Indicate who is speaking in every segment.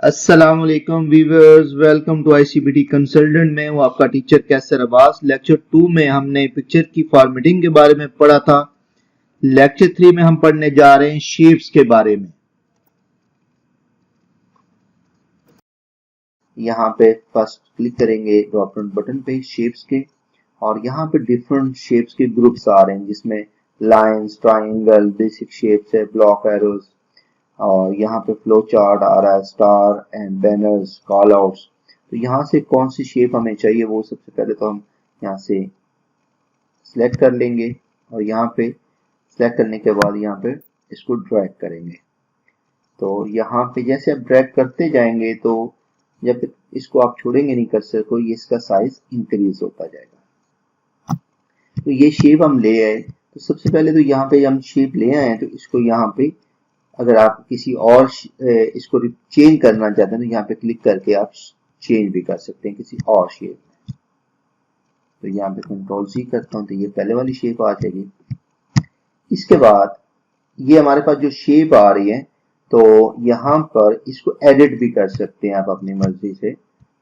Speaker 1: अस्सलाम वालेकुम viewers, welcome to आईसीबीटी consultant. में हूँ आपका टीचर कैसर अब्बास। लेक्चर 2 में हमने पिक्चर की फॉर्मेटिंग के बारे में पढ़ा था। लेक्चर 3 में हम पढ़ने जा रहे हैं शेप्स के बारे में। यहाँ पे फर्स्ट क्लिक करेंगे ड्रॉप डाउन बटन पे शेप्स के, और यहाँ पे डिफरेंट शेप्स के ग्रुप्स आ रहे हैं जिसमें लाइंस, ट्राइंगल, बेसिक शेप्स है, ब्लॉक एरोज, और यहाँ पे फ्लो चार्ट आ रहा है, star and banners, call outs. तो यहाँ से कौन सी शेप हमें चाहिए वो सबसे पहले तो हम यहाँ से सिलेक्ट कर लेंगे, और यहाँ पे सिलेक्ट करने के बाद यहाँ पे इसको ड्रैग करेंगे। तो यहाँ पे जैसे आप ड्रैग करते जाएंगे तो जब इसको आप छोड़ेंगे नहीं कर सकते, ये इसका साइज इंक्रीज होता जाएगा। तो ये शेप हम ले आए, तो सबसे पहले तो यहाँ पे हम शेप ले आए हैं, तो इसको यहाँ पे अगर आप किसी और इसको चेंज करना चाहते हैं तो यहाँ पे क्लिक करके आप चेंज भी कर सकते हैं किसी और शेप में। तो यहाँ पे कंट्रोल सी करता हूँ तो ये पहले वाली शेप आ जाएगी। इसके बाद ये हमारे पास जो शेप आ रही है, तो यहाँ पर इसको एडिट भी कर सकते हैं आप अपनी मर्जी से।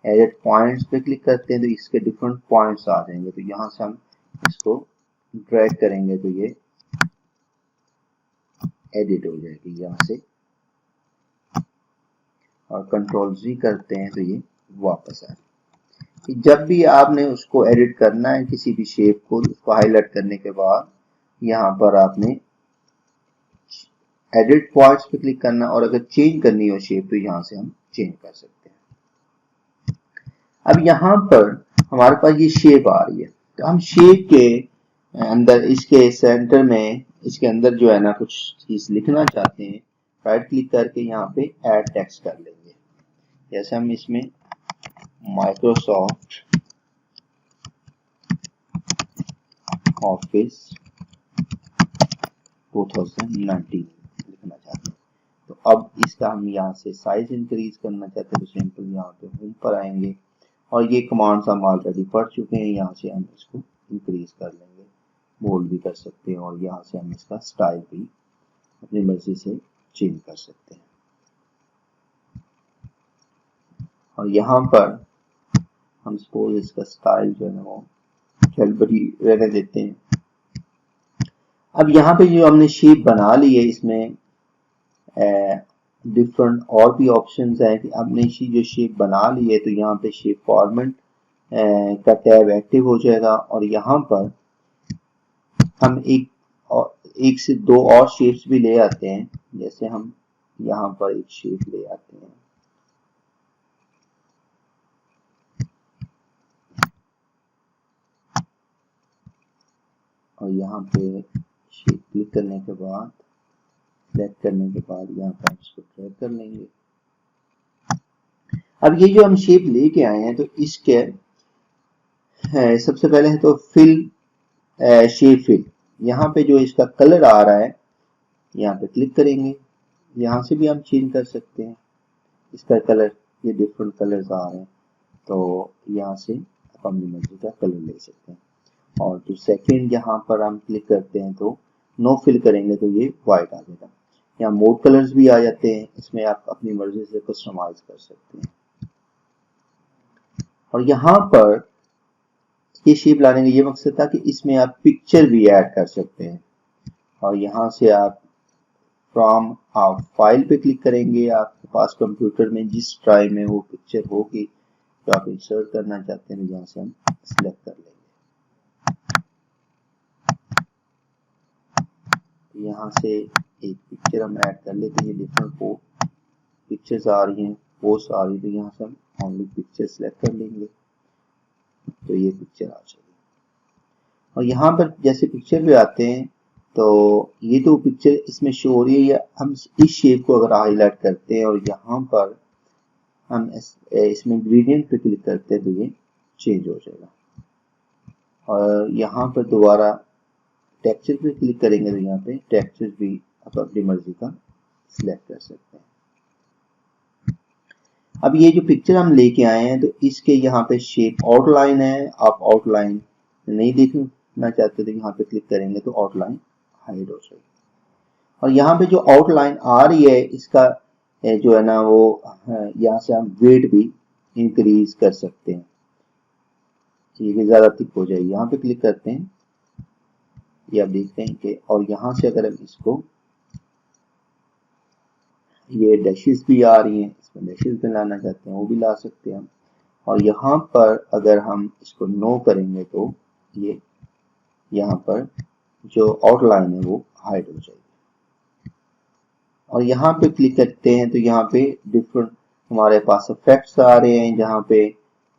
Speaker 1: एडिट पॉइंट्स पे क्लिक करते हैं तो इसके डिफरेंट पॉइंट्स आ जाएंगे। तो यहाँ से हम इसको ड्रैग करेंगे तो ये एडिट हो जाएगी यहाँ से, और कंट्रोल जी करते हैं तो ये वापस आ जाएगी। जब भी आपने उसको एडिट करना है किसी भी शेप को, उसको हाईलाइट करने के बाद यहाँ पर आपने एडिट पॉइंट्स पे क्लिक करना, और अगर चेंज करनी हो शेप तो यहाँ से हम चेंज कर सकते हैं। अब यहाँ पर हमारे पास ये शेप आ रही है, तो हम शेप के अंदर इसके सेंटर में इसके अंदर जो है ना कुछ चीज लिखना चाहते हैं, राइट क्लिक करके यहाँ पे ऐड टेक्स्ट कर लेंगे। जैसे हम इसमें माइक्रोसॉफ्ट ऑफिस 2019 लिखना चाहते हैं। तो अब इसका हम यहाँ से साइज इंक्रीज करना चाहते हैं, तो सिंपल यहाँ पे होम पर आएंगे, और ये कमांड्स हम ऑलरेडी पढ़ चुके हैं। यहाँ से हम इसको इंक्रीज कर लेंगे, बोल्ड भी कर सकते हैं, और यहाँ से हम इसका स्टाइल भी अपनी मर्जी से चेंज कर सकते हैं। और यहाँ पर हम सपोज इसका स्टाइल जो है वो चलबड़ी रहने देते हैं। अब यहाँ पे जो हमने शेप बना ली है, इसमें डिफरेंट और भी ऑप्शंस हैं कि आपने जो शेप बना ली है, तो यहाँ पे शेप फॉर्मेट का टैब एक्टिव हो जाएगा, और यहाँ पर हम एक से दो और शेप्स भी ले आते हैं। जैसे हम यहाँ पर एक शेप ले आते हैं, और यहाँ पे शेप क्लिक करने के बाद सिलेक्ट करने के बाद यहाँ पर हम इसको ड्रैग कर लेंगे। अब ये जो हम शेप लेके आए हैं, तो इसके सबसे पहले है तो फिल शेप फिल। यहाँ पे जो इसका कलर आ रहा है, यहाँ पे क्लिक करेंगे। यहाँ से भी हम चेंज कर सकते हैं इसका कलर, ये डिफरेंट कलर्स आ रहे हैं, तो यहाँ से आप अपनी मर्जी का कलर ले सकते हैं। और जो सेकंड यहाँ पर हम क्लिक करते हैं तो नो फिल करेंगे तो ये व्हाइट आ जाएगा। यहाँ मोड कलर्स भी आ जाते हैं, इसमें आप अपनी मर्जी से कस्टमाइज कर सकते हैं। और यहाँ पर ये शेप लाने का ये मकसद था कि इसमें आप पिक्चर भी ऐड कर सकते हैं, और यहाँ से आप फ्रॉम आप फाइल पे क्लिक करेंगे। आपके पास कंप्यूटर में जिस ड्राइव में वो पिक्चर होगी जो आप इंसर्ट करना चाहते हैं, यहाँ से हम सिलेक्ट कर लेंगे। यहाँ से एक पिक्चर हम ऐड कर लेते हैं। डिफरेंट पिक्चर्स आ रही हैं, पोस्ट आ रही है, तो यहाँ से हम ओनली पिक्चर सिलेक्ट कर लेंगे, तो ये पिक्चर आ जाएगी। और यहाँ पर जैसे पिक्चर भी आते हैं, तो ये तो पिक्चर इसमें शो हो रही है, या हम इस शेप को अगर हाईलाइट करते हैं और यहाँ पर हम इसमें ग्रेडियंट पे क्लिक करते हैं तो ये चेंज हो जाएगा। और यहाँ पर दोबारा टेक्सचर पे क्लिक करेंगे तो यहाँ पे टेक्सचर भी आप अपनी मर्जी का सिलेक्ट कर सकते हैं। अब ये जो पिक्चर हम लेके आए हैं, तो इसके यहाँ पे शेप आउटलाइन है। आप आउटलाइन नहीं देखना चाहते तो यहाँ पे क्लिक करेंगे तो आउटलाइन हाइड हो जाएगी। और यहाँ पे जो आउटलाइन आ रही है, इसका जो है ना वो यहाँ से हम वेट भी इंक्रीज कर सकते हैं, ठीक है, ज्यादा थिक हो जाएगी। यहाँ पे क्लिक करते हैं, ये आप देखते हैं कि, और यहाँ से अगर हम इसको, ये डैशेस भी आ रही हैं, इसमें डैशेस भी लाना चाहते हैं वो भी ला सकते हैं हम। और यहाँ पर अगर हम इसको नो करेंगे तो ये यहाँ पर जो आउटलाइन है वो हाइड हो जाएगी। और यहाँ पे क्लिक करते हैं तो यहाँ पे डिफरेंट हमारे पास इफेक्ट्स आ रहे हैं, जहाँ पे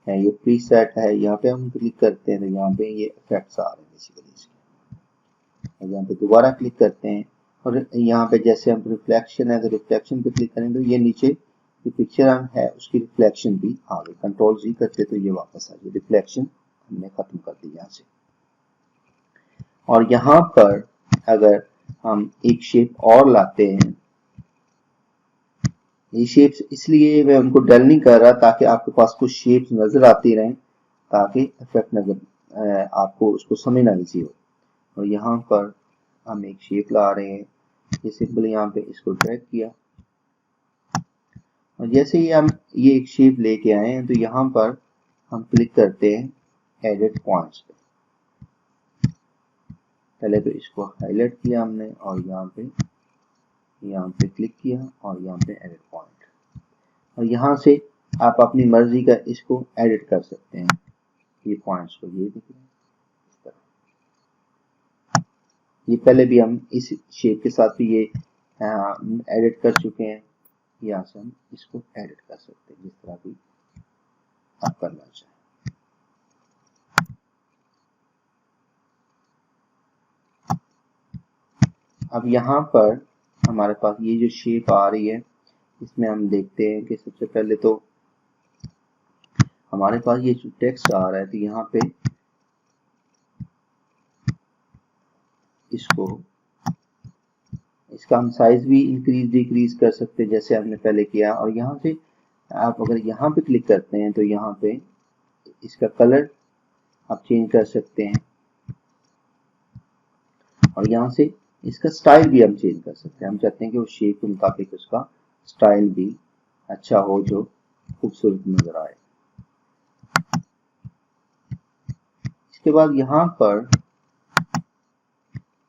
Speaker 1: ये प्रीसेट है, यहाँ पे हम क्लिक करते हैं तो यहाँ पे ये इफेक्ट्स आ रहे हैं बेसिकली इसके। यहाँ पे दोबारा क्लिक करते हैं और यहाँ पे जैसे हम रिफ्लेक्शन है तो रिफ्लेक्शन पे क्लिक करें तो ये नीचे जो पिक्चर हम है उसकी रिफ्लेक्शन भी आ गई। कंट्रोल जी करते तो ये वापस आ गई, रिफ्लेक्शन हमने खत्म कर दी यहाँ से। और यहाँ पर अगर हम एक शेप और लाते हैं, ये शेप्स इसलिए मैं उनको डल नहीं कर रहा ताकि आपके पास कुछ शेप्स नजर आती रहें, ताकि इफेक्ट नजर आपको उसको समझना इजी हो। और यहाँ पर हम एक शेप ला रहे हैं, ये सिंपल यहाँ पे इसको ड्रैग किया और जैसे ही हम ये एक शेप लेके आए हैं तो यहाँ पर हम क्लिक करते हैं एडिट पॉइंट्स पे। पहले तो इसको हाईलाइट किया हमने और यहाँ पे क्लिक किया और यहाँ पे एडिट पॉइंट, और यहाँ से आप अपनी मर्जी का इसको एडिट कर सकते हैं, ये पॉइंट्स को, ये देखिए इस तरह। ये पहले भी हम इस शेप के साथ भी ये एडिट कर चुके हैं, यहाँ से हम इसको एडिट कर सकते हैं जिस तरह भी आप करना चाहें। अब यहाँ पर हमारे पास ये जो शेप आ रही है, इसमें हम देखते हैं कि सबसे पहले तो हमारे पास ये जो टेक्स्ट आ रहा है तो यहाँ पे इसका हम साइज भी इंक्रीज डिक्रीज कर सकते हैं जैसे हमने पहले किया। और यहाँ से आप अगर यहाँ पे क्लिक करते हैं तो यहाँ पे इसका कलर आप चेंज कर सकते हैं और यहाँ से इसका स्टाइल भी हम चेंज कर सकते हैं। हम चाहते हैं कि उस शेप के मुताबिक उसका स्टाइल भी अच्छा हो, जो खूबसूरत नजर आए। इसके बाद यहाँ पर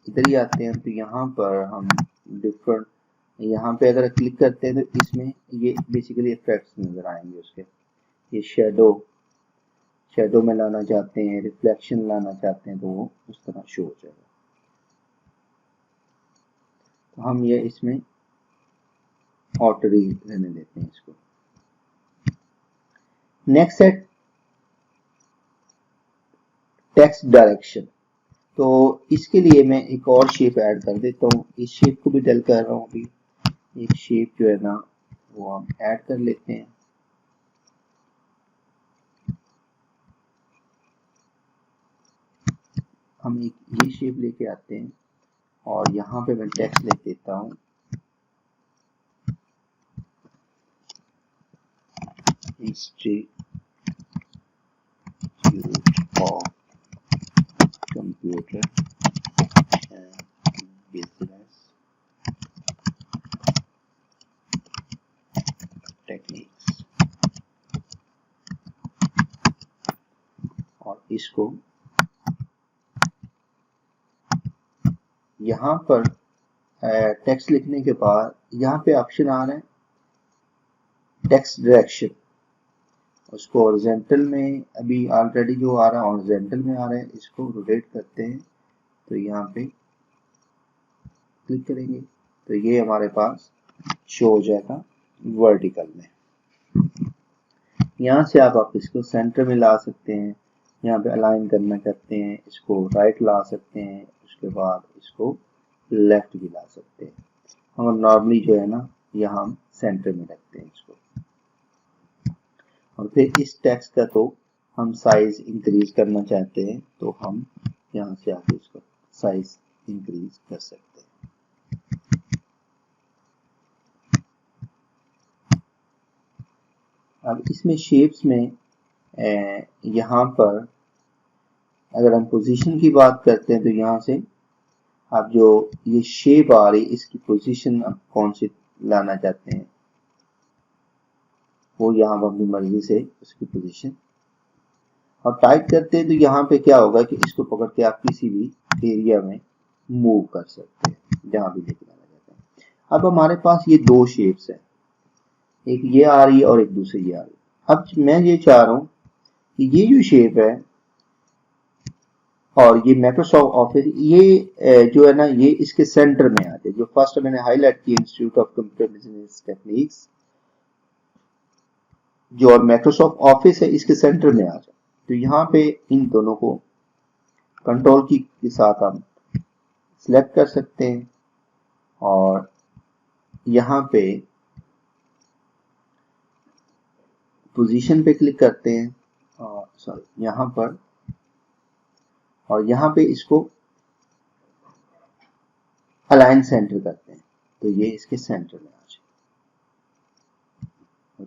Speaker 1: इधर ही आते हैं तो यहाँ पर हम डिफरेंट, यहाँ पे अगर क्लिक करते हैं तो इसमें ये बेसिकली इफेक्ट्स नजर आएंगे उसके। ये शेडो में लाना चाहते हैं, रिफ्लेक्शन लाना चाहते हैं तो वो उस तरह शो हो जाएगा। तो हम ये इसमें ऑटरी रहने देते हैं इसको। नेक्स्ट है टेक्स्ट डायरेक्शन। तो इसके लिए मैं एक और शेप ऐड कर देता हूँ, इस शेप को भी डल कर रहा हूँ अभी। एक शेप जो है ना वो हम ऐड कर लेते हैं। हम एक ये शेप लेके आते हैं और यहाँ पे मैं टेक्स्ट लिख देता हूँ, institute of computer and business techniques, और इसको यहाँ पर टेक्स्ट लिखने के बाद यहाँ पे ऑप्शन आ रहा है टेक्स्ट डायरेक्शन। उसको हॉरिजॉन्टल में अभी ऑलरेडी जो आ रहा है हॉरिजॉन्टल में आ रहा है, इसको रोटेट करते हैं तो यहाँ पे क्लिक करेंगे तो ये हमारे पास शो हो जाएगा वर्टिकल में। यहाँ से आप इसको सेंटर में ला सकते हैं, यहाँ पे अलाइन करना चाहते हैं इसको राइट ला सकते हैं, उसके बाद इसको लेफ्ट भी ला सकते हैं। हम नॉर्मली जो है ना यहाँ हम सेंटर में रखते हैं इसको। और फिर इस टेक्स्ट का तो हम साइज इंक्रीज करना चाहते हैं तो हम यहाँ से आके इसका साइज इंक्रीज कर सकते हैं। अब इसमें शेप्स में यहाँ पर अगर हम पोजीशन की बात करते हैं तो यहाँ से आप जो ये शेप आ रही इसकी पोजीशन आप कौन सी लाना चाहते हैं वो यहाँ पर अपनी मर्जी से उसकी पोजीशन, और टाइट करते हैं तो यहाँ पे क्या होगा कि इसको पकड़ के आप किसी भी एरिया में मूव कर सकते हैं जहां भी लेके जाना चाहते हैं। अब हमारे पास ये दो शेप्स है, एक ये आ रही है और एक दूसरी ये आ रही है। अब मैं ये चाह रहा हूं कि ये जो शेप है और ये माइक्रोसॉफ्ट ऑफिस, ये जो है ना, ये इसके सेंटर में आ जाए। जो फर्स्ट मैंने हाईलाइट किया institute of computer business techniques, जो और माइक्रोसॉफ्ट ऑफिस है, इसके सेंटर में आ जाए। तो यहाँ पे इन दोनों को कंट्रोल की के साथ हम सिलेक्ट कर सकते हैं और यहाँ पे पोजीशन पे क्लिक करते हैं, और सॉरी यहाँ पर, और यहाँ पे इसको अलाइन सेंटर करते हैं तो ये इसके सेंटर में आ जाए।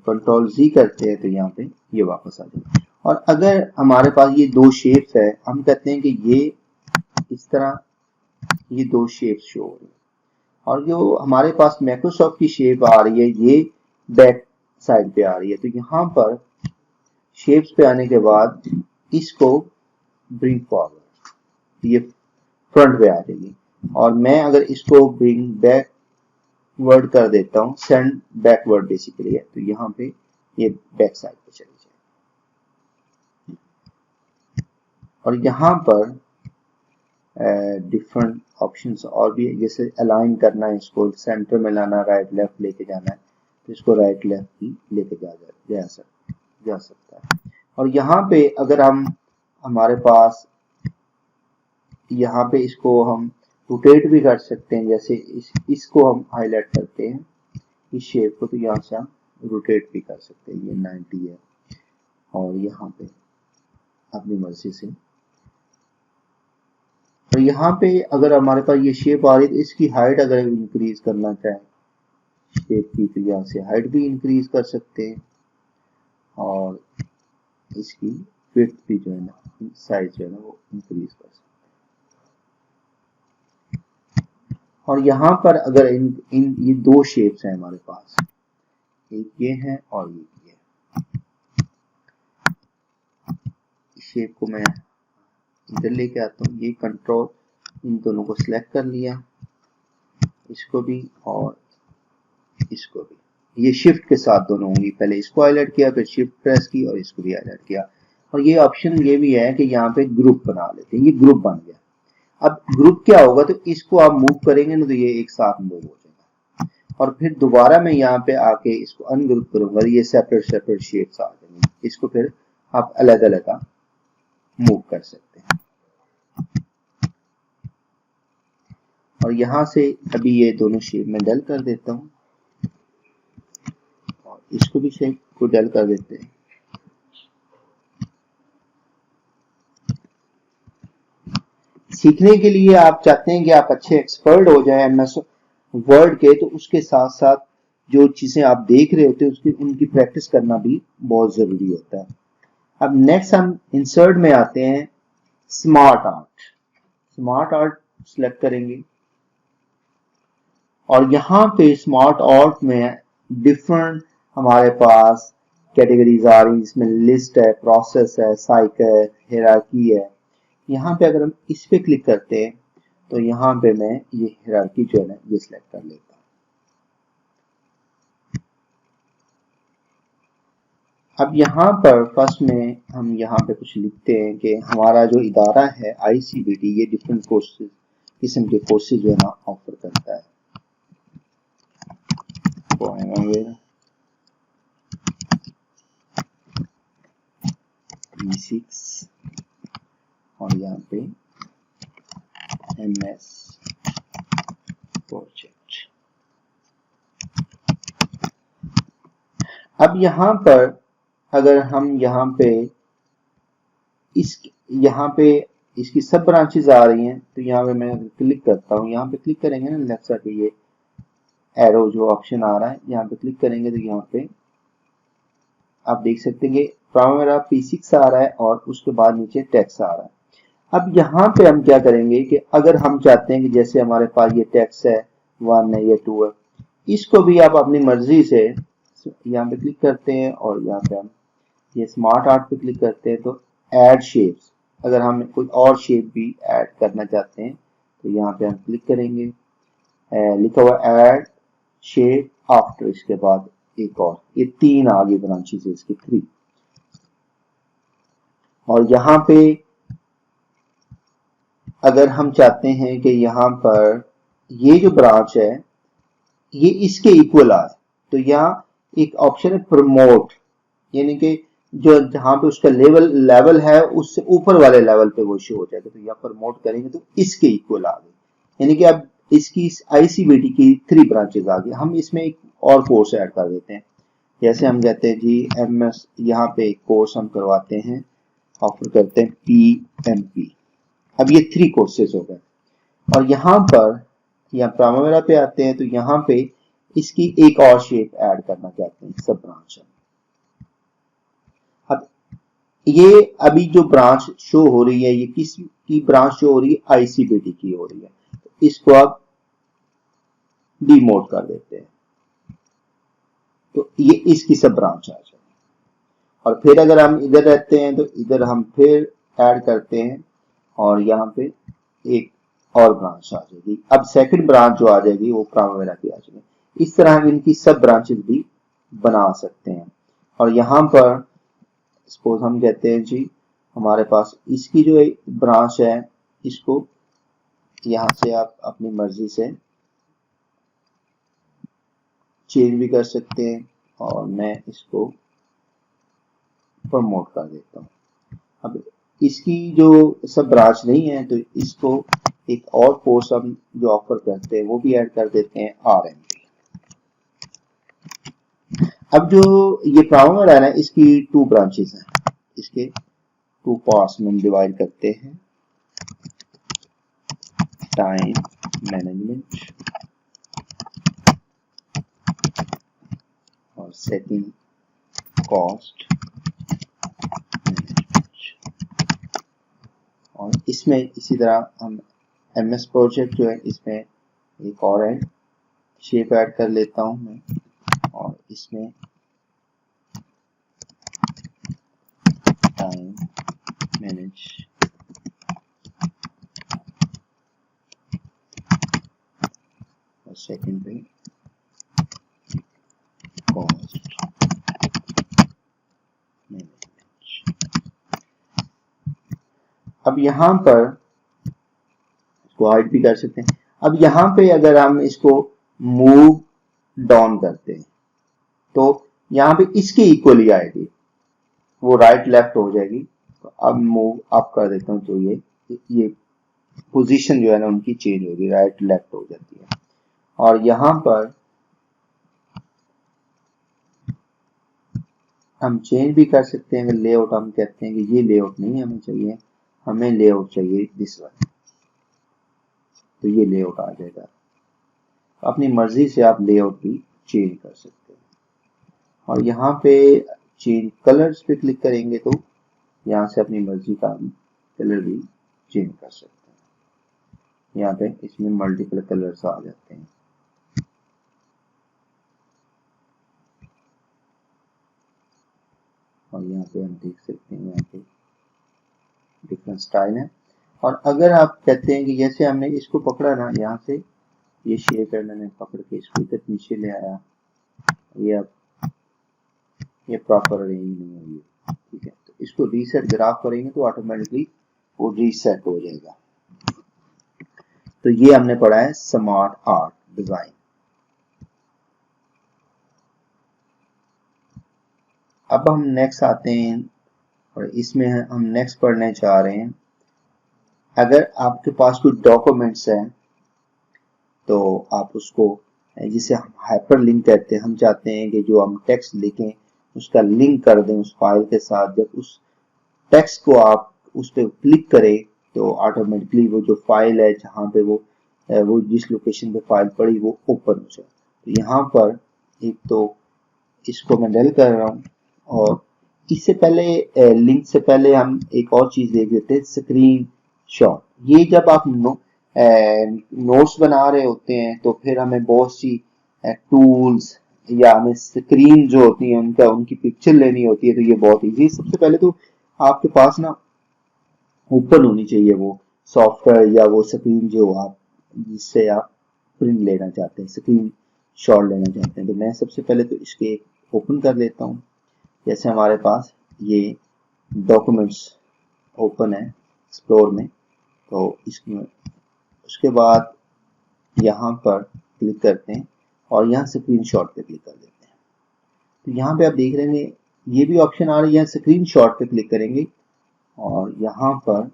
Speaker 1: कंट्रोल जी करते हैं तो यहाँ पे ये वापस आ जाए। और अगर हमारे पास ये दो शेप्स है, हम कहते हैं कि ये इस तरह ये दो शेप्स शो हो रही है, और जो हमारे पास माइक्रोसॉफ्ट की शेप आ रही है ये बैक साइड पे आ रही है। तो यहाँ पर शेप्स पे आने के बाद इसको ब्रिंग फॉरवर्ड, ये फ्रंट पे आ जाएगी, और मैं अगर इसको ब्रिंग बैकवर्ड कर देता हूँ, सेंड बैकवर्ड बेसिकली है, तो यहाँ पे ये बैक साइड पे चली जाए। और यहाँ पर डिफरेंट ऑप्शंस और भी है, जैसे अलाइन करना है, इसको सेंटर में लाना, राइट लेफ्ट लेके जाना है तो इसको राइट लेफ्ट ही लेके जा सकता है। और यहाँ पे अगर हम हमारे पास यहाँ पे इसको हम रोटेट भी कर सकते हैं, जैसे इसको हम हाईलाइट करते हैं इस शेप को, तो यहाँ से हम रोटेट भी कर सकते हैं। ये 90 है और यहाँ पे अपनी मर्जी से। और यहाँ पे अगर हमारे पास ये शेप आ रही है तो इसकी हाइट अगर इंक्रीज करना चाहें शेप की, तो यहाँ से हाइट भी इंक्रीज कर सकते हैं और इसकी विड्थ भी जो है ना, साइज जो है ना, वो इंक्रीज कर सकते हैं। और यहाँ पर अगर इन ये दो शेप्स हैं हमारे पास, एक ये है और ये शेप को मैं इधर लेके आता हूँ। ये कंट्रोल इन दोनों को सिलेक्ट कर लिया, इसको भी और इसको भी। ये शिफ्ट के साथ दोनों होंगी, पहले इसको हाईलाइट किया, फिर शिफ्ट प्रेस की और इसको भी हाईलाइट किया। और ये ऑप्शन ये भी है कि यहाँ पे ग्रुप बना लेते हैं, ये ग्रुप बन गया। अब ग्रुप क्या होगा, तो इसको आप मूव करेंगे ना तो ये एक साथ मूव हो जाएगा, और फिर दोबारा मैं यहाँ पे आके इसको अनग्रुप करूंगा, ये सेपरेट शेप्स आ जाएंगे। इसको फिर आप अलग अलग मूव कर सकते हैं। और यहाँ से अभी ये दोनों शेप में डल कर देता हूँ और इसको भी शेप को डल कर देते हैं। सीखने के लिए आप चाहते हैं कि आप अच्छे एक्सपर्ट हो जाएं एमएस वर्ड के, तो उसके साथ साथ जो चीजें आप देख रहे होते हैं उसकी उनकी प्रैक्टिस करना भी बहुत जरूरी होता है। अब नेक्स्ट हम इंसर्ट में आते हैं, स्मार्ट आर्ट सिलेक्ट करेंगे और यहाँ पे स्मार्ट आर्ट में डिफरेंट हमारे पास कैटेगरीज आ रही, जिसमें लिस्ट है, प्रोसेस है, साइकिल है, हायरार्की है। यहाँ पे अगर हम इस पे क्लिक करते हैं तो यहाँ पे मैं ये हायरार्की जो है ना ये सिलेक्ट कर लेता हूँ। अब यहाँ पर फर्स्ट में हम यहाँ पे कुछ लिखते हैं कि हमारा जो इदारा है आईसीबीटी, ये डिफरेंट कोर्सेज किस्म के कोर्सेज जो है ना ऑफर करता है। E6 और यहाँ पे MS प्रोजेक्ट। अब यहाँ पर अगर हम यहाँ पे इसकी सब ब्रांचेस आ रही हैं, तो यहाँ पे मैं क्लिक करता हूँ, यहाँ पे क्लिक करेंगे ना लेफ्ट साइड पे ये एरो जो ऑप्शन आ रहा है, यहाँ पे क्लिक करेंगे तो यहाँ पे आप देख सकते हैं कि प्राइमरी P6 आ रहा है और उसके बाद नीचे टेक्स्ट आ रहा है। अब यहाँ पे हम क्या करेंगे कि अगर हम चाहते हैं कि जैसे हमारे पास ये टेक्स्ट है 1 है या 2 है, इसको भी आप अपनी मर्जी से यहाँ पे क्लिक करते हैं और यहाँ पे हम ये स्मार्ट आर्ट पे क्लिक करते हैं तो ऐड शेप्स, अगर हम कोई और शेप भी ऐड करना चाहते हैं तो यहाँ पे हम क्लिक करेंगे, लिखा हुआ ऐड शेप आफ्टर, इसके बाद एक और, ये 3 आगे ब्रांचेस है इसकी 3। और यहाँ पे अगर हम चाहते हैं कि यहाँ पर ये जो ब्रांच है ये इसके इक्वल आए तो यहाँ एक ऑप्शन है प्रमोट, यानी कि जो जहां पे उसका लेवल है उससे ऊपर वाले लेवल पे वो शो हो जाएगा। तो यहाँ प्रमोट करेंगे तो इसके इक्वल आ गए, यानी कि अब इसकी आईसीबीटी की 3 ब्रांचेस आ गई। हम इसमें एक और कोर्स ऐड कर देते हैं, जैसे हम कहते हैं जी एमएस, यहाँ पे एक कोर्स हम करवाते हैं, ऑफर करते हैं पीएमपी। अब ये 3 कोर्सेज हो गए और यहाँ पर यहाँ प्राइमवेरा पे आते हैं तो यहाँ पे इसकी एक और शेप ऐड करना चाहते हैं, सब ब्रांच। अब ये अभी जो ब्रांच शो हो रही है ये किस की ब्रांच शो हो रही है, आईसीबीटी की हो रही है, तो इसको आप डीमोड कर देते हैं तो ये इसकी सब ब्रांच आ जाए। और फिर अगर हम इधर रहते हैं तो इधर हम फिर ऐड करते हैं और यहाँ पे एक और ब्रांच आ जाएगी। अब सेकंड ब्रांच जो आ जाएगी वो प्राइमवेरा की आ जाएगी। इस तरह हम इनकी सब ब्रांचेस भी बना सकते हैं। और यहाँ पर सपोज हम कहते हैं जी हमारे पास इसकी जो ब्रांच है इसको यहाँ से आप अपनी मर्जी से चेंज भी कर सकते हैं और मैं इसको प्रमोट कर देता हूँ। अब इसकी जो सब ब्रांच नहीं है तो इसको एक और कोर्स हम जो ऑफर करते हैं वो भी ऐड कर देते हैं आरएमपी। अब जो ये प्राइमवेरा है ना इसकी 2 ब्रांचेस हैं, इसके 2 पार्ट्स में हम डिवाइड करते हैं, टाइम मैनेजमेंट और सेटिंग कॉस्ट और इसमें इसी तरह हम एमएस प्रोजेक्ट जो है इसमें एक और है शेप ऐड कर लेता हूं मैं और इसमें टाइम मैनेज और सेकंड पे कॉस्ट मैनेजमेंट। अब यहाँ पर इसको हाइड भी कर सकते हैं। अब यहाँ पे अगर हम इसको मूव डाउन करते हैं तो यहाँ पे इसके इक्वल ही आएगी, वो राइट लेफ्ट हो जाएगी। तो अब मूव अप कर देता हूँ तो ये पोजीशन जो है ना उनकी चेंज होगी, राइट लेफ्ट हो जाती है। और यहाँ पर हम चेंज भी कर सकते हैं। अगर लेआउट हम कहते हैं कि ये लेआउट नहीं हमें चाहिए, हमें लेआउट चाहिए दिस वन, तो ये लेआउट आ जाएगा। अपनी मर्जी से आप लेआउट भी चेंज कर सकते हैं। और यहाँ पे चेंज कलर्स पे क्लिक करेंगे तो यहाँ से अपनी मर्जी का हम कलर भी चेंज कर सकते हैं। यहाँ पे इसमें मल्टीपल कलर्स आ जाते हैं। और यहाँ पे हम देख सकते हैं यहाँ पे डिफरेंट स्टाइल है। और अगर आप कहते हैं कि जैसे हमने इसको पकड़ा ना, यहाँ से ये शेप है, मैंने पकड़ के इसको इधर नीचे ले आया, ये अब ये प्रॉपर अरेंज नहीं हुई, ठीक है। तो इसको रीसेट ग्राफ करेंगे तो ऑटोमेटिकली वो रीसेट हो जाएगा। तो ये हमने पढ़ा है स्मार्ट आर्ट डिजाइन। अब हम नेक्स्ट आते हैं और इसमें हम नेक्स्ट पढ़ने चाह रहे हैं, अगर आपके पास कोई डॉक्यूमेंट्स है तो आप उसको जिसे हम हाइपर लिंक कहते हैं, हम चाहते हैं कि जो हम टेक्स्ट लिखें उसका लिंक कर दें उस फाइल के साथ। जब उस टेक्स्ट को आप उस पर क्लिक करें तो ऑटोमेटिकली वो जो फाइल है जहाँ पे वो जिस लोकेशन पे फाइल पड़ी वो ओपन हो जाए। तो यहाँ पर एक तो इसको मैं डल कर रहा हूँ और इससे पहले लिंक से पहले हम एक और चीज देख लेते हैं, स्क्रीन शॉट। ये जब आप नोट्स बना रहे होते हैं तो फिर हमें बहुत सी टूल्स या हमें स्क्रीन जो होती है उनकी पिक्चर लेनी होती है, तो ये बहुत इजी। सबसे पहले तो आपके पास ना ओपन होनी चाहिए वो सॉफ्टवेयर या वो स्क्रीन जो आप जिससे आप प्रिंट लेना चाहते हैं, स्क्रीन शॉट लेना चाहते हैं। तो मैं सबसे पहले तो इसके ओपन कर लेता हूँ। जैसे हमारे पास ये डॉक्यूमेंट्स ओपन है एक्सप्लोर में, तो इसमें उसके बाद यहाँ पर क्लिक करते हैं और यहाँ स्क्रीन शॉट पे क्लिक कर देते हैं। तो यहाँ पे आप देख रहे हैं ये भी ऑप्शन आ रही है, स्क्रीन शॉट पे क्लिक करेंगे और यहाँ पर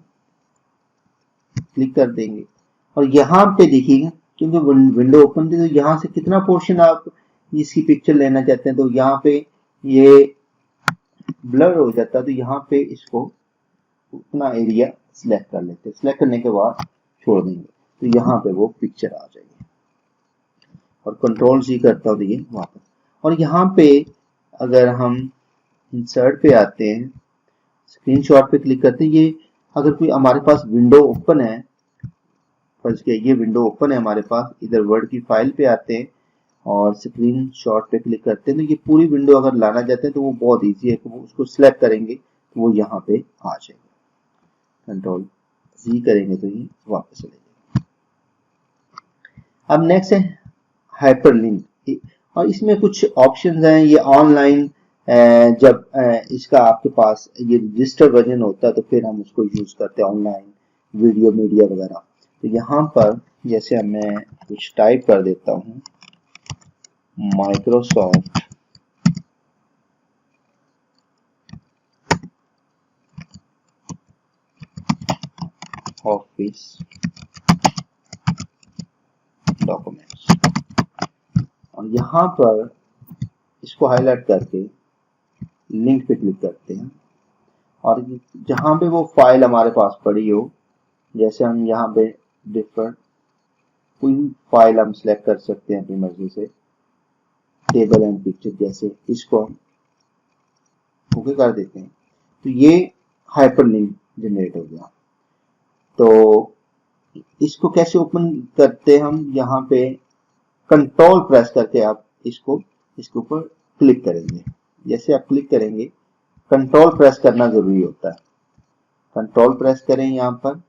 Speaker 1: क्लिक कर देंगे और यहाँ पे देखिएगा क्योंकि विंडो ओपन थी, तो यहाँ से कितना पोर्शन आप इसकी पिक्चर लेना चाहते हैं, तो यहाँ पे ये ब्लर हो जाता है, तो यहाँ पे इसको उतना एरिया सिलेक्ट कर लेते हैं। सिलेक्ट करने के बाद छोड़ देंगे तो यहाँ पे वो पिक्चर आ जाएगी और कंट्रोल सी करता हूँ तो ये वापस। और यहाँ पे अगर हम इंसर्ट पे आते हैं, स्क्रीनशॉट पे क्लिक करते हैं, ये अगर कोई हमारे पास विंडो ओपन है, फर्ज किया ये विंडो ओपन है हमारे पास, इधर वर्ड की फाइल पे आते हैं और स्क्रीन शॉट पे क्लिक करते हैं, तो ये पूरी विंडो अगर लाना चाहते हैं तो वो बहुत इजी है, तो वो उसको सिलेक्ट करेंगे तो वो यहाँ पे आ जाएगा। कंट्रोल जी करेंगे तो ये वापस चले जाएगा। अब नेक्स्ट है हाइपरलिंक, और इसमें कुछ ऑप्शंस हैं। ये ऑनलाइन जब इसका आपके पास ये रजिस्टर्ड वर्जन होता है तो फिर हम उसको यूज करते हैं ऑनलाइन वीडियो मीडिया वगैरह। तो यहाँ पर जैसे मैं कुछ टाइप कर देता हूँ, माइक्रोसॉफ्ट ऑफिस डॉक्यूमेंट्स, और यहाँ पर इसको हाईलाइट करके लिंक पे क्लिक करते हैं और जहाँ पे वो फाइल हमारे पास पड़ी हो, जैसे हम यहाँ पे डिफरेंट कोई फाइल हम सिलेक्ट कर सकते हैं अपनी मर्जी से, टेबल एंड पिक्चर जैसे, इसको हम ओके कर देते हैं तो ये हाइपरलिंक जनरेट हो गया। तो इसको कैसे ओपन करते हैं हम, यहाँ पे कंट्रोल प्रेस करके आप इसको इसके ऊपर क्लिक करेंगे। जैसे आप क्लिक करेंगे, कंट्रोल प्रेस करना जरूरी होता है। कंट्रोल प्रेस करें यहाँ पर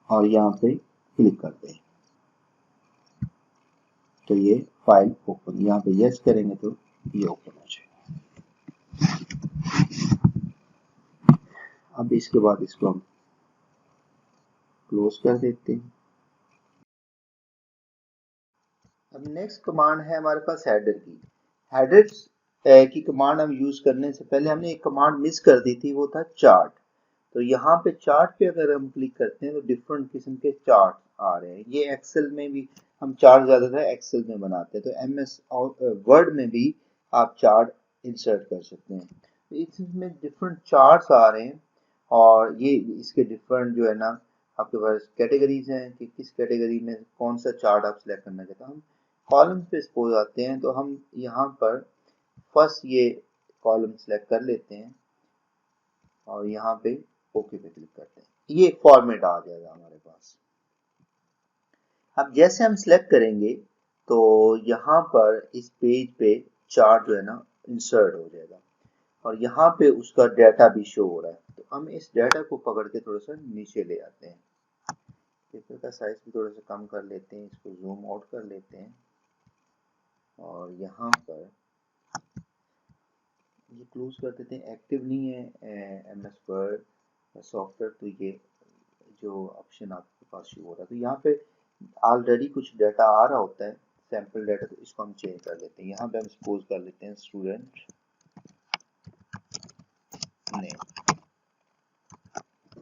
Speaker 1: और यहाँ पे क्लिक कर दें तो ये फाइल ओपन, यहाँ पे यस करेंगे तो ये ओपन हो जाएगा। अब इसके बाद इसको हम क्लोज कर देते हैं। अब नेक्स्ट कमांड है हमारे पास हेडर की। हेडर की कमांड हम यूज करने से पहले हमने एक कमांड मिस कर दी थी, वो था चार्ट। तो यहाँ पे चार्ट पे अगर हम क्लिक करते हैं तो डिफरेंट किस्म के चार्ट आ रहे हैं। ये एक्सेल में भी हम चार्ट ज्यादातर एक्सेल में बनाते हैं, तो एमएस और वर्ड में भी आप चार्ट इंसर्ट कर सकते हैं। तो इसमें डिफरेंट चार्ट्स आ रहे हैं और ये इसके डिफरेंट जो है ना आपके पास कैटेगरीज हैं कि किस कैटेगरी में कौन सा चार्ट आप सिलेक्ट करना चाहते हैं। हम कॉलम पे सपोज आते हैं तो हम यहाँ पर फर्स्ट ये कॉलम सिलेक्ट कर लेते हैं और यहाँ पे ओके पे क्लिक करते हैं, ये फॉर्मेट आ जाएगा हमारे पास। अब जैसे हम सिलेक्ट करेंगे तो यहाँ पर इस पेज पे चार्ट जो है ना इंसर्ट हो जाएगा और यहाँ पे उसका डाटा भी शो हो रहा है। तो हम इस डाटा को पकड़ के थोड़ा सा नीचे ले आते हैं, पेपर का साइज भी थोड़ा सा कम कर लेते हैं, इसको जूम आउट कर लेते हैं और यहाँ पर ये क्लोज कर देते हैं। एक्टिव नहीं है एमएस वर्ड सॉफ्टवेयर, तो ये जो ऑप्शन आपके पास शो हो रहा है, तो यहाँ पे ऑलरेडी कुछ डाटा आ रहा होता है सैंपल डाटा, तो इसको हम चेंज कर लेते हैं। यहाँ पे हम सपोज कर लेते हैं स्टूडेंट नेम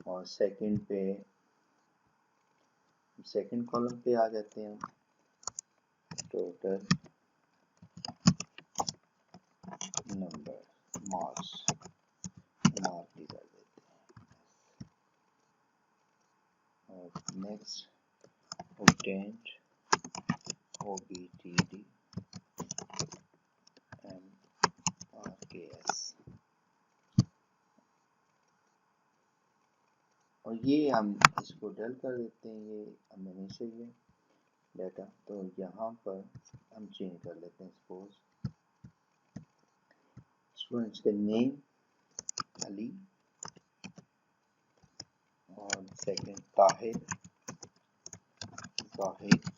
Speaker 1: और सेकंड कॉलम पे आ जाते हैं, टोटल नंबर मार्क्स मार्क भी कर देते हैं और नेक्स्ट obtained OBTD MRKS, और ये हम इसको डल कर देते हैं, ये हमें नहीं चाहिए। डाटा। तो यहाँ पर हम चेंज कर लेते हैं, सपोज स्टूडेंट्स का नेम अली और सेकंड ताहिर, जाहिद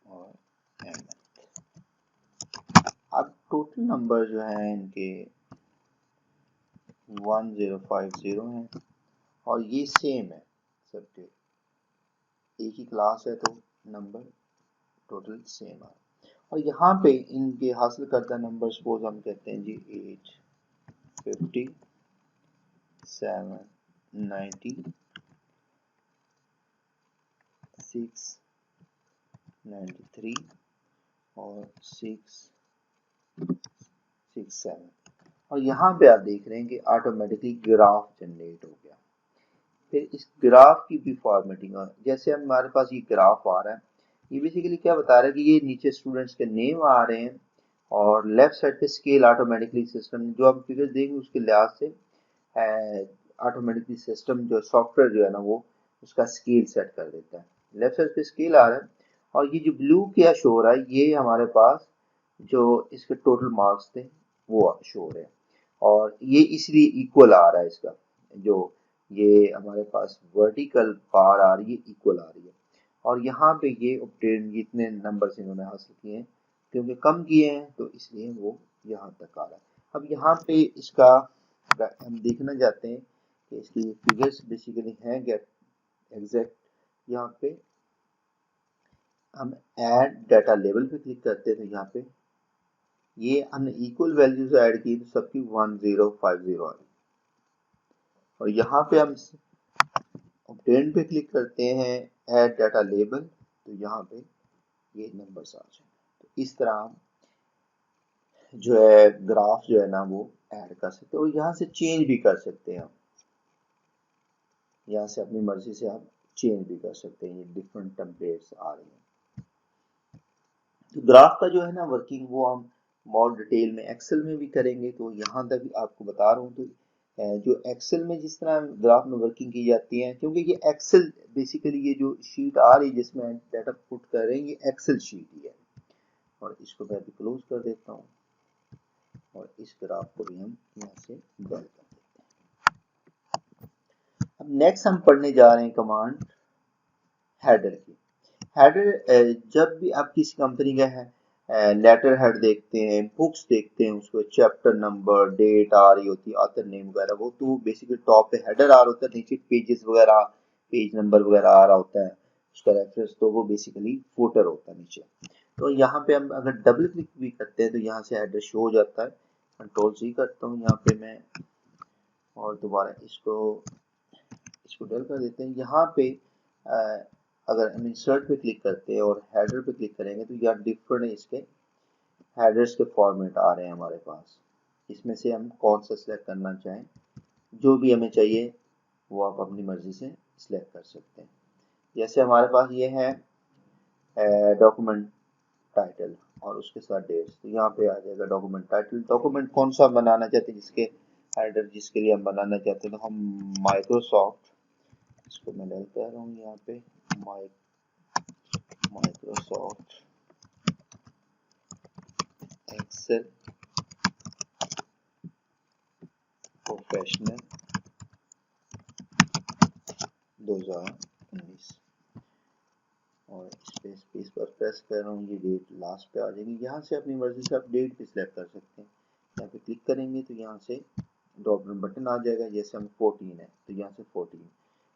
Speaker 1: और अहमद। अब टोटल नंबर जो है इनके 1050 हैं और ये सेम है सबके, एक ही क्लास है तो नंबर टोटल सेम है। और यहाँ पे इनके हासिल करता नंबर सपोज हम कहते हैं जी 8, 50, 7, 90, 6, 93 और 6, 7। और यहाँ पे आप देख रहे हैं कि ऑटोमेटिकली ग्राफ जनरेट हो गया। फिर इस ग्राफ की भी फॉर्मेटिंग, जैसे हमारे पास ये ग्राफ आ रहा है, ये बेसिकली क्या बता रहा है कि ये नीचे स्टूडेंट्स के नेम आ रहे हैं और लेफ्ट साइड पे स्केल ऑटोमेटिकली सिस्टम जो आप फिगर देंगे उसके लिहाज से ऑटोमेटिकली सिस्टम जो सॉफ्टवेयर जो है ना वो उसका स्केल सेट कर देता है। लेफ्ट साइड पे स्केल आ रहा है और ये जो ब्लू क्या शो हो रहा है ये हमारे पास जो इसके टोटल मार्क्स थे वो शो हो रहे हैं और ये इसलिए इक्वल आ रहा है, इसका जो ये हमारे पास वर्टिकल बार आ रही है इक्वल आ रही है। और यहाँ पे ये ऑब्टेन जितने नंबर इन्होंने हासिल किए हैं क्योंकि कम किए हैं तो इसलिए वो यहाँ तक आ रहा है। अब यहाँ पे इसका हम देखना चाहते हैं कि इसकी फिगर्स बेसिकली हैं क्या एग्जैक्ट। यहाँ पे हम ऐड डाटा लेवल पे क्लिक करते हैं तो यहाँ पे ये हमने इक्वल वैल्यूज ऐड की तो सबकी 1050 आ रही। और यहाँ पे हम ऑब्टेन पे क्लिक करते हैं ऐड डाटा लेबल तो यहाँ पे ये नंबर्स आ जाए। तो इस तरह हम जो है ग्राफ जो है ना वो ऐड कर सकते हैं और यहाँ से चेंज भी कर सकते हैं। हम यहाँ से अपनी मर्जी से आप चेंज भी कर सकते हैं, ये डिफरेंट टेम्पलेट्स आ रही हैं। तो ग्राफ का जो है ना वर्किंग वो हम मोर डिटेल में एक्सेल में भी करेंगे, तो यहाँ तक आपको बता रहा हूँ। तो जो एक्सेल में जिस तरह ग्राफ में वर्किंग की जाती है, क्योंकि ये एक्सेल बेसिकली ये जो शीट आ रही है जिसमें डाटा पुट कर रहे हैं ये एक्सेल शीट ही है। और इसको मैं भी क्लोज कर देता हूँ और इस ग्राफ को भी हम यहाँ से बंद कर देते हैं। अब नेक्स्ट हम पढ़ने जा रहे हैं कमांड हेडर की। हेडर जब भी आप किसी कंपनी का है लेटर हेड देखते हैं, बुक्स देखते हैं, उसको चैप्टर नंबर डेट आ रही होती है, ऑथर नेम वगैरह, वो तो बेसिकली टॉप पे हेडर आ रहा होता है, नीचे पेजेस वगैरह पेज नंबर वगैरह आ रहा होता है उसका रेफरेंस, तो वो बेसिकली फुटर होता है नीचे। तो यहाँ पे हम अगर डबल क्लिक भी करते हैं तो यहाँ से हेडर शो हो जाता है। कंट्रोल C करता हूँ यहाँ पे मैं और दोबारा इसको डल कर देते हैं। यहाँ पे अगर हम इंसर्ट पे क्लिक करते हैं और हेडर पे क्लिक करेंगे तो यहाँ डिफरेंट इसके हेडर्स के फॉर्मेट आ रहे हैं हमारे पास। इसमें से हम कौन सा सिलेक्ट करना चाहें, जो भी हमें चाहिए वो आप अपनी मर्जी से सिलेक्ट कर सकते हैं। जैसे हमारे पास ये है डॉक्यूमेंट टाइटल और उसके साथ डेट्स, तो यहाँ पे आ जाएगा डॉक्यूमेंट टाइटल। डॉक्यूमेंट कौन सा बनाना चाहते हैं, जिसके हेडर जिसके लिए हम बनाना चाहते हैं, तो हम माइक्रोसॉफ्ट, इसको मैं डाल कर रहा हूँ यहाँ पे माइक्रोसॉफ्ट एक्सेल प्रोफेशनल 2019 और स्पेस पर प्रेस कर रहा हूँ, ये डेट लास्ट पे आ जाएगी। यहाँ से अपनी मर्जी से आप डेट भी सिलेक्ट कर सकते हैं। यहाँ पे क्लिक करेंगे तो यहाँ से ड्रॉप डाउन बटन आ जाएगा, जैसे हम 14 है तो यहाँ से 14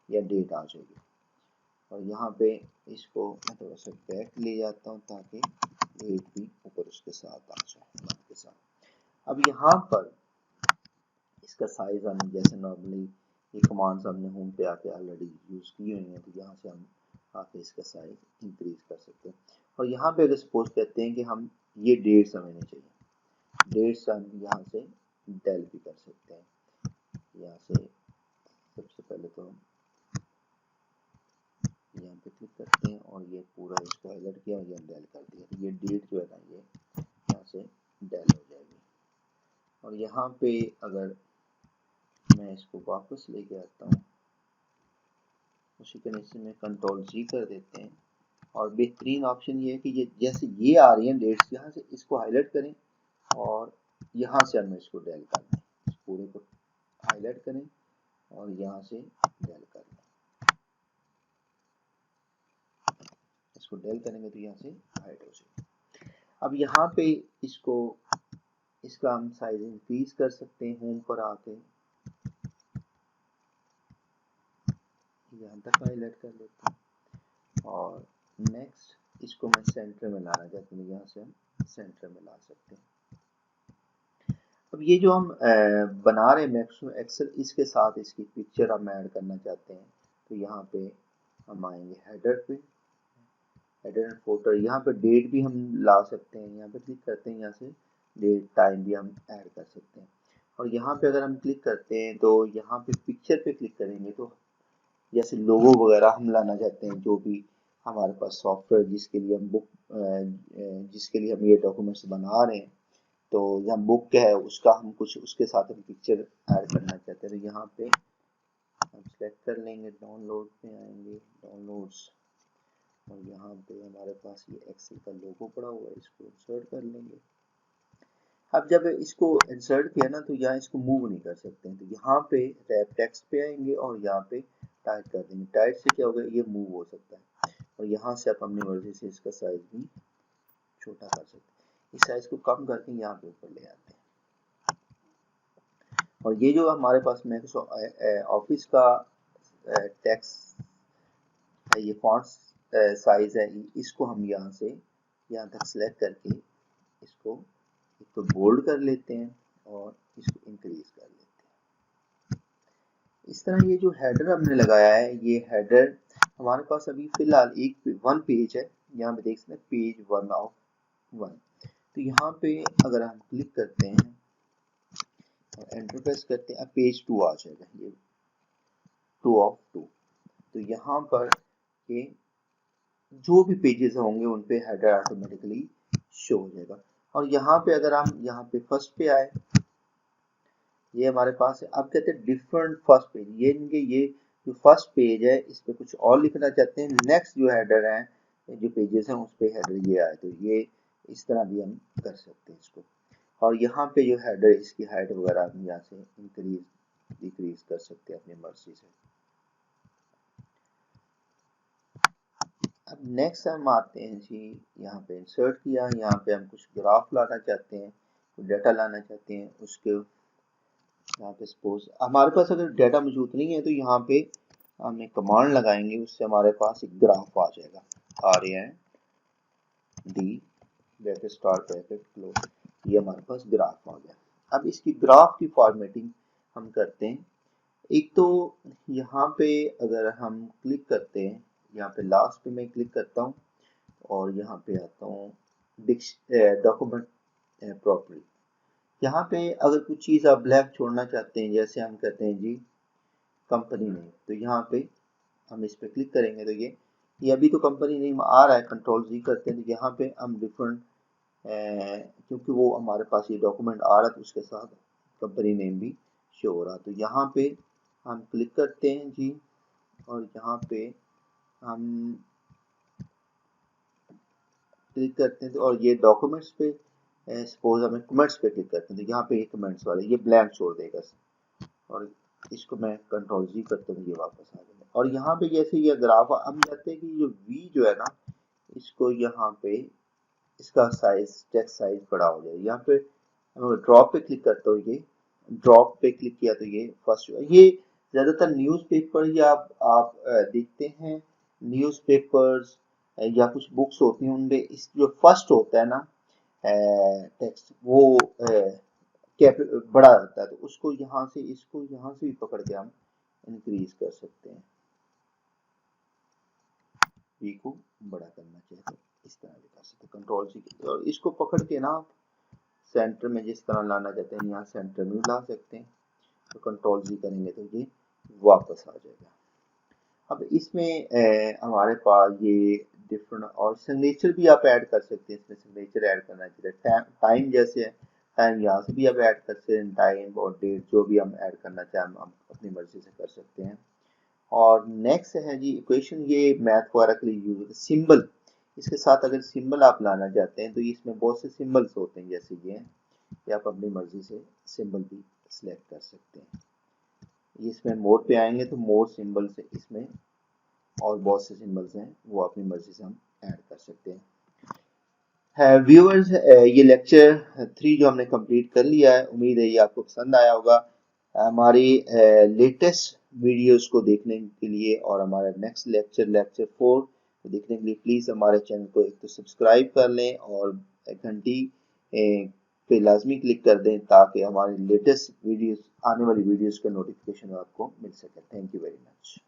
Speaker 1: या डेट आ जाएगी। और यहाँ पे इसको मैं थोड़ा सा बैक ले जाता हूँ ताकि डेट भी ऊपर उसके साथ आ जाए के साथ। अब यहाँ पर इसका साइज हम जैसे नॉर्मली ये कमांड्स हमने होम पे आके ऑलरेडी यूज की हुई हैं, तो यहाँ से हम आके इसका साइज इंक्रीज कर सकते हैं। और यहाँ पे अगर सपोज कहते हैं कि हम ये डेट्स हमें नहीं चाहिए, डेट्स हम यहाँ से डेल भी कर सकते हैं। यहाँ से सबसे पहले तो हम यहाँ पे क्लिक करते हैं और ये पूरा इसको हाईलाइट किया और यहाँ डेल कर दिया, तो ये डेट जो है ना ये यहाँ से डेल हो जाएगी। और यहाँ पे अगर मैं इसको वापस लेके आता हूँ उसी कंडीशन में कंट्रोल जी कर देते हैं। और बेहतरीन ऑप्शन ये है कि ये जैसे ये आ रही है डेट्स, यहाँ से इसको हाईलाइट करें और यहाँ से हमें इसको डेल कर दें, इस पूरे को हाईलाइट करें और यहाँ से डेल कर दें। इसको डेल करेंगे तो यहाँ से हाइड हो जाएगी। अब यहाँ पे इसको, इसका हम साइज इंक्रीज कर सकते हैं होम पर आके, यहाँ तक हाईलाइट कर लेते हैं। और नेक्स्ट इसको मैं सेंटर में लाना चाहती हूँ, यहाँ से हम सेंटर में ला सकते हैं। अब ये जो हम बना रहे हैं मैक्सिमम एक्सेल, इसके साथ इसकी पिक्चर हम ऐड करना चाहते हैं, तो यहाँ पे हम आएंगे हेडर पे, हेडर एंड फोटो, यहाँ पे डेट भी हम ला सकते हैं, यहाँ पे क्लिक करते हैं, यहाँ से डेट टाइम भी हम ऐड कर सकते हैं। और यहाँ पे अगर हम क्लिक करते हैं तो यहाँ पे पिक्चर पे क्लिक करेंगे तो जैसे लोगो वगैरह हम लाना चाहते हैं, जो भी हमारे पास सॉफ्टवेयर जिसके लिए हम जिसके लिए हम ये डॉक्यूमेंट्स बना रहे हैं, तो यहाँ बुक है उसका हम कुछ उसके साथ हम पिक्चर ऐड करना चाहते हैं, तो यहाँ पे हम सेलेक्ट कर लेंगे, डाउनलोड में आएंगे, डाउनलोड्स, और यहाँ पे हमारे पास ये एक्सेल का लोगो पड़ा हुआ है, इसको इंसर्ट कर लेंगे। अब जब इसको इंसर्ट किया ना तो यहाँ इसको मूव नहीं कर सकते हैं, तो यहाँ पे रैप टेक्स्ट पे आएंगे और यहाँ पे टाइट कर देंगे। टाइट से क्या होगा, ये मूव हो सकता है और यहाँ से आप अपनी मर्जी से इसका साइज भी छोटा कर सकते हैं। इस साइज को कम करके यहाँ पे ऊपर ले आते हैं। और ये जो हमारे पास माइक्रोसॉफ्ट ऑफिस का टेक्स्ट है, ये फॉन्ट साइज है, इसको हम यहाँ से यहाँ तक सिलेक्ट करके इसको एक तो बोल्ड कर लेते हैं और इसको इंक्रीज कर लेते हैं। इस तरह ये जो हेडर हमने लगाया है, ये हेडर हमारे पास अभी फिलहाल वन पेज है, यहाँ पे देख सकते हैं पेज 1 ऑफ 1। तो यहाँ पे अगर हम क्लिक करते हैं और एंटर प्रेस करते हैं, अब पेज 2 आ जाएगा, ये 2 ऑफ 2। तो यहाँ पर ये जो भी पेजेस होंगे उन पे हेडर ऑटोमेटिकली शो हो जाएगा। और यहाँ पे अगर हम यहाँ पे फर्स्ट पे आए, ये हमारे पास है। अब कहते हैं डिफरेंट फर्स्ट पेज, ये जो फर्स्ट पेज है इस पे कुछ और लिखना चाहते हैं, नेक्स्ट जो हेडर है, जो पेजेस हैं उस पे हेडर ये आए, तो ये इस तरह भी हम कर सकते हैं इसको। और यहाँ पे जो हेडर इसकी हाइट वगैरह हम यहाँ से इंक्रीज डिक्रीज कर सकते हैं अपनी मर्जी से। अब नेक्स्ट हम आते हैं जी, यहाँ पे इंसर्ट किया, यहाँ पे हम कुछ ग्राफ लाना चाहते हैं, कुछ डाटा लाना चाहते हैं, उसके यहाँ पे सपोज हमारे पास अगर डाटा मौजूद नहीं है तो यहाँ पे हम एक कमांड लगाएंगे, उससे हमारे पास एक ग्राफ आ जाएगा, RAND bracket star bracket close, ये हमारे पास ग्राफ आ गया। अब इसकी ग्राफ की फॉर्मेटिंग हम करते हैं। एक तो यहाँ पे अगर हम क्लिक करते हैं, यहाँ पे लास्ट पे मैं क्लिक करता हूँ और यहाँ पे आता हूँ डॉक्यूमेंट प्रॉपर्टी। यहाँ पे अगर कुछ चीज़ आप ब्लैंक छोड़ना चाहते हैं, जैसे हम कहते हैं जी कंपनी नेम, तो यहाँ पे हम इस पे क्लिक करेंगे तो ये अभी तो कंपनी नेम आ रहा है, कंट्रोल जी करते हैं तो यहाँ पे हम डिफरेंट, क्योंकि वो हमारे पास ये डॉक्यूमेंट आ रहा था उसके साथ कंपनी नेम भी शो हो रहा, तो यहाँ पे हम क्लिक करते हैं जी और यहाँ पे हम क्लिक करते हैं तो, और ये डॉक्यूमेंट्स पे सपोज हमें कमेंट्स पे क्लिक करते हैं तो यहाँ पे ये कमेंट्स वाले ये ब्लैंक छोड़ देगा, और इसको मैं कंट्रोल जी करता हूँ, ये वापस आ जाएगा। और यहाँ पे जैसे ये ग्राफ हम कहते हैं कि जो वी जो है ना, इसको यहाँ पे इसका साइज टेक्स्ट साइज बड़ा हो जाए। यहाँ पे ड्रॉप पे क्लिक करता हूँ, ये ड्रॉप पे क्लिक किया तो ये फर्स्ट, ये ज्यादातर न्यूज़पेपर या आप देखते हैं न्यूज़पेपर्स या कुछ बुक्स होती हैं उनमें इस जो फर्स्ट होता है ना टेक्स्ट, वो बड़ा रहता है, तो उसको यहाँ से इसको यहाँ से भी पकड़ के हम इंक्रीज कर सकते हैं, वी को बड़ा करना चाहिए तो इस तरह भी कर सकते हैं कंट्रोल सी, और इसको पकड़ के ना आप सेंटर में जिस तरह लाना चाहते हैं यहाँ सेंटर में ला सकते हैं, तो कंट्रोल जी करेंगे तो ये वापस आ जाएगा। अब इसमें हमारे पास ये डिफरेंट और सिग्नेचर भी आप ऐड कर सकते हैं, इसमें सिग्नेचर ऐड करना चाहिए, टाइम जैसे है टाइम यहाँ से भी आप ऐड कर सकते हैं, टाइम और डेट जो भी हम ऐड करना चाहें हम अपनी मर्जी से कर सकते हैं। और नेक्स्ट है जी इक्वेशन, ये मैथ वगैरह के लिए यूज होता है। सिंबल, इसके साथ अगर सिंबल आप लाना चाहते हैं तो इसमें बहुत से सिंबल्स होते हैं, जैसे ये हैं, या आप अपनी मर्जी से सिंबल भी सिलेक्ट कर सकते हैं। इसमें मोर पे आएंगे तो मोर सिंबल्स है इसमें, और बहुत से सिंबल्स हैं वो अपनी मर्जी से हम ऐड कर सकते हैं। व्यूअर्स, ये लेक्चर 3 जो हमने कंप्लीट कर लिया है, उम्मीद है ये आपको पसंद आया होगा। हमारी लेटेस्ट वीडियोस को देखने के लिए और हमारा नेक्स्ट लेक्चर 4 को देखने के लिए प्लीज़ हमारे चैनल को एक तो सब्सक्राइब कर लें और घंटी पे लाजमी क्लिक कर दें, ताकि हमारी लेटेस्ट वीडियोस, आने वाली वीडियोस का नोटिफिकेशन आपको मिल सके। Thank you very much.